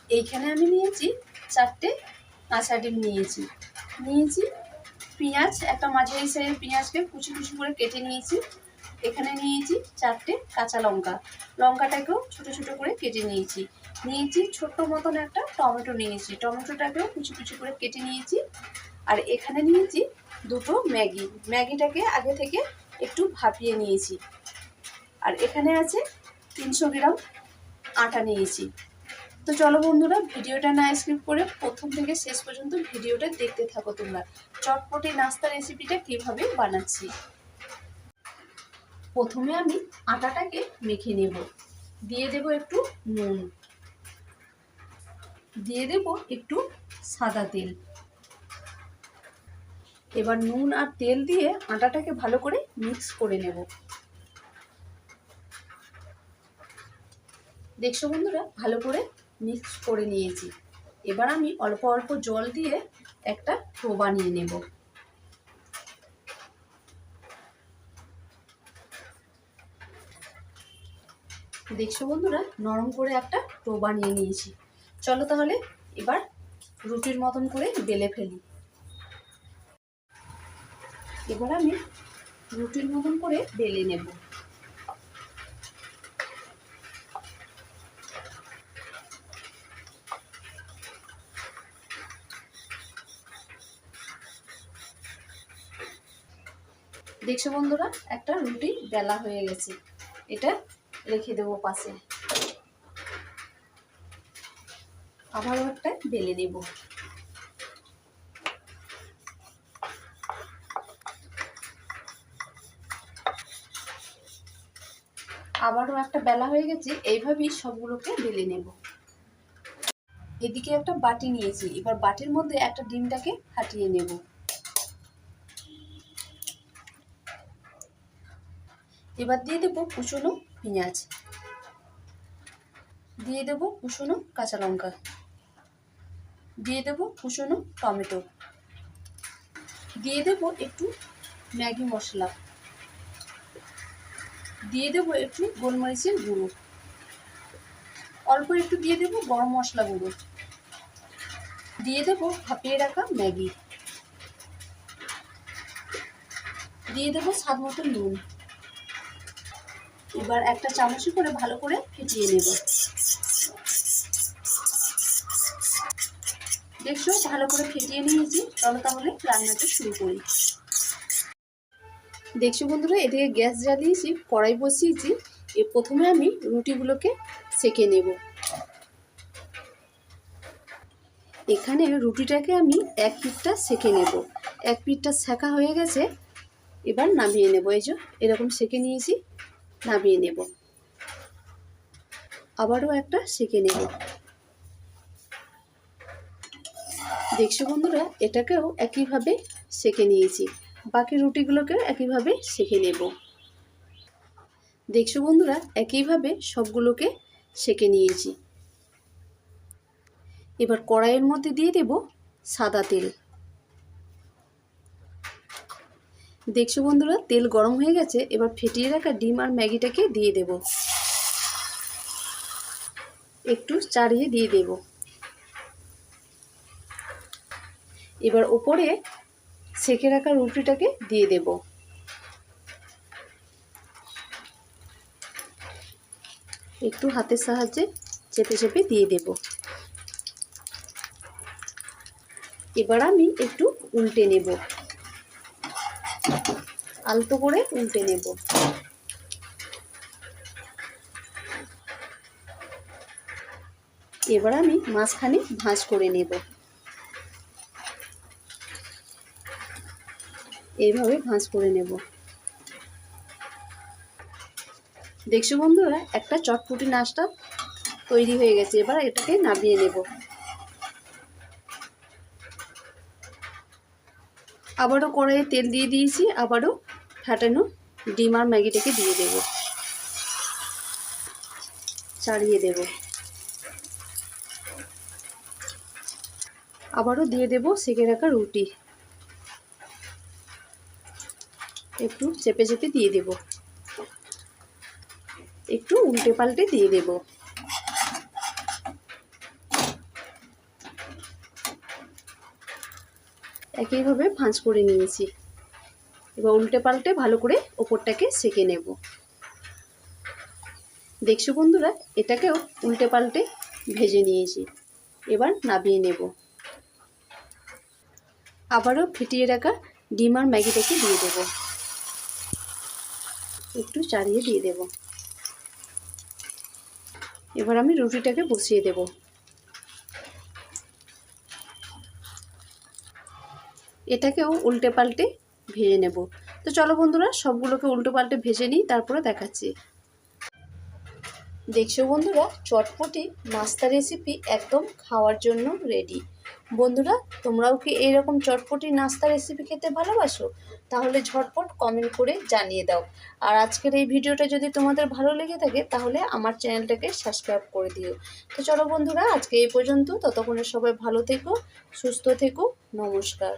এইখানে আমি নিয়েছি 4টে কাঁচা ডিম নিয়েছি পেঁয়াজ, একটা মাঝারি সাইজের পেঁয়াজকে কুচি কুচি করে কেটে নিয়েছি। এখানে নিয়েছি 4টে কাঁচা লঙ্কা, লঙ্কাটাকেও ছোটো ছোটো করে কেটে নিয়েছি। ছোট্ট মতন একটা টমেটো নিয়েছি, টমেটোটাকেও কুচি কুচি করে কেটে নিয়েছি। আর এখানে নিয়েছি 2টো ম্যাগি, ম্যাগিটাকে আগে থেকে একটু ভাপিয়ে নিয়েছি। আর এখানে আছে 300 গ্রাম আটা নিয়েছি। তো চলো বন্ধুরা, ভিডিওটা না স্কিপ করে প্রথম থেকে শেষ পর্যন্ত ভিডিওটা দেখতে থাকো তোমরা, চটপটি নাস্তা রেসিপিটা কিভাবে বানাচ্ছি। প্রথমে আমি আটাটাকে মেখে নেব। দিয়ে দেব একটু নুন, দিয়ে দেব একটু সাদা তেল। এবার নুন আর তেল দিয়ে আটাটাকে ভালো করে মিক্স করে নেব। দেখছো বন্ধুরা, ভালো করে মিক্স করে নিয়েছি। এবার আমি অল্প অল্প জল দিয়ে একটা ডো বানিয়ে নেব। দেখছো বন্ধুরা, নরম করে একটা ডো বানিয়ে নিয়েছি। চলো তাহলে এবার রুটির মতন করে বেলে ফেলি। এবার আমি রুটির মতন করে বেলে নেব। দেখছো বন্ধুরা, একটা রুটি বেলা হয়ে গেছে। এটা রেখে দেবো পাশে। আবারও একটা বেলে নেব। আবারও একটা বেলা হয়ে গেছে, এইভাবেই সবগুলোকে বেলে নেব। এদিকে একটা বাটি নিয়েছি, এবার বাটির মধ্যে একটা ডিমটাকে ফাটিয়ে নেব। এবার দিয়ে দেবো কুচনো পেঁয়াজ, দিয়ে দেবো কুচনো কাঁচা লঙ্কা, দিয়ে দেবো কুচনো টমেটো, দিয়ে দেবো একটু ম্যাগি মশলা, দিয়ে দেবো একটু গোলমরিচের গুঁড়ো, অল্প একটু দিয়ে দেবো গরম মশলা গুঁড়ো, দিয়ে দেবো ভাপিয়ে রাখা ম্যাগি, দিয়ে দেবো স্বাদ মতো নুন। এবার একটা চামচে করে ভালো করে ফেটিয়ে নেব। দেখছো, ভালো করে ফেটিয়ে নিয়েছি। চলো তাহলে রান্নাটা শুরু করি। দেখছো বন্ধুরা, এদিকে গ্যাস জ্বালিয়েছি, কড়াই বসিয়েছি। প্রথমে আমি রুটিগুলোকে সেঁকে নেব। এখানে রুটিটাকে আমি এক পিঠটা সেঁকে নেব। এক পিঠটা সেঁকা হয়ে গেছে, এবার নামিয়ে নেব। এই যে এরকম সেঁকে নিয়েছি, নামিয়ে নেব। আবারও একটা সেঁকে নেব। দেখছো বন্ধুরা, এটাকেও একইভাবে সেঁকে নিয়েছি। বাকি রুটিগুলোকেও একইভাবে সেঁকে নেব। দেখছো বন্ধুরা, একইভাবে সবগুলোকে সেঁকে নিয়েছি। এবার কড়াইয়ের মধ্যে দিয়ে দেব সাদা তেল। দেখছো বন্ধুরা, তেল গরম হয়ে গেছে। এবার ফেটিয়ে রাখা ডিম আর ম্যাগিটাকে দিয়ে দেব। একটু চাড়িয়ে দিয়ে দেব। এবার ওপরে সেঁকে রাখা রুটিটাকে দিয়ে দেব। একটু হাতের সাহায্যে চেপে চেপে দিয়ে দেব। এবার আমি একটু উল্টে নেব, আলতো করে উল্টে নেব। এবার আমি মাঝখানে ভাঁজ করে নেব। এইভাবে ভাঁজ করে নেব। দেখছো বন্ধুরা, একটা চটপটি নাস্তা তৈরি হয়ে গেছে। এবার এটাকে নামিয়ে নেব। আবারও কড়াইয়ে তেল দিয়ে দিয়েছি। আবারও ফাটানো ডিম আর ম্যাগিটাকে দিয়ে দেব, চাড়িয়ে দেব। আবারও দিয়ে দেব সেঁকে রাখা রুটি, একটু চেপে চেপে দিয়ে দেব। একটু উল্টে পাল্টে দিয়ে দেব। একইভাবে ভাঁজ করে নিয়েছি। এবার উল্টে পাল্টে ভালো করে ওপরটাকে সেঁকে নেব। দেখছো বন্ধুরা, এটাকেও উল্টে পাল্টে ভেজে নিয়েছি। এবার নামিয়ে নেব। আবারও ফেটিয়ে রাখা ডিম আর ম্যাগিটাকে দিয়ে দেব, একটু চাড়িয়ে দিয়ে দেব। এবার আমি রুটিটাকে বসিয়ে দেব। এটাকেও উল্টে পাল্টে ভেজে নেব। তো চলো বন্ধুরা, সবগুলোকে উল্টে পাল্টে ভেজে নিই, তারপরে দেখাচ্ছি। দেখছো বন্ধুরা, চটপটি নাস্তা রেসিপি একদম খাওয়ার জন্য রেডি। বন্ধুরা, তোমরাও কি এইরকম চটপটি নাস্তা রেসিপি খেতে ভালোবাসো? তাহলে ঝটপট কমেন্ট করে জানিয়ে দাও। আর আজকের এই ভিডিওটা যদি তোমাদের ভালো লেগে থাকে তাহলে আমার চ্যানেলটাকে সাবস্ক্রাইব করে দিও। তো চলো বন্ধুরা, আজকে এই পর্যন্ত। ততক্ষণে সবাই ভালো থেকো, সুস্থ থেকো। নমস্কার।